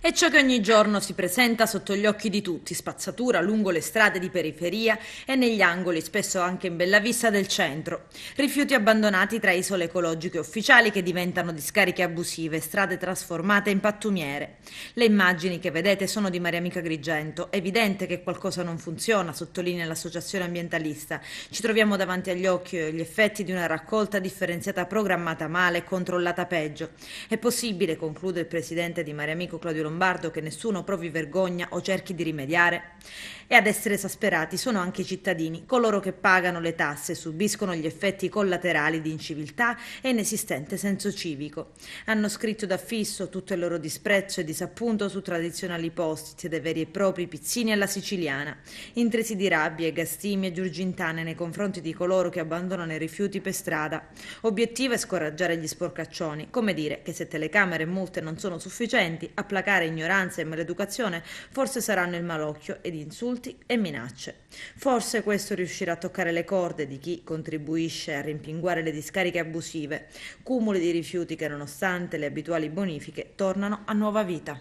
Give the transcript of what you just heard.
È ciò che ogni giorno si presenta sotto gli occhi di tutti, spazzatura lungo le strade di periferia e negli angoli, spesso anche in bella vista del centro. Rifiuti abbandonati tra isole ecologiche ufficiali che diventano discariche abusive, strade trasformate in pattumiere. Le immagini che vedete sono di Maria Amica Agrigento. È evidente che qualcosa non funziona, sottolinea l'associazione ambientalista. Ci troviamo davanti agli occhi gli effetti di una raccolta differenziata programmata male e controllata peggio. È possibile, conclude il presidente di Maria Amico Claudio Lombardo, che nessuno provi vergogna o cerchi di rimediare? E ad essere esasperati sono anche i cittadini, coloro che pagano le tasse e subiscono gli effetti collaterali di inciviltà e inesistente senso civico. Hanno scritto da fisso tutto il loro disprezzo e disappunto su tradizionali posti, dei veri e propri pizzini alla siciliana, intrisi di rabbia e gastime giurgintane nei confronti di coloro che abbandonano i rifiuti per strada. Obiettivo è scoraggiare gli sporcaccioni, come dire che se telecamere e multe non sono sufficienti a placare ignoranza e maleducazione, forse saranno il malocchio ed insulti e minacce. Forse questo riuscirà a toccare le corde di chi contribuisce a rimpinguare le discariche abusive, cumuli di rifiuti che nonostante le abituali bonifiche tornano a nuova vita.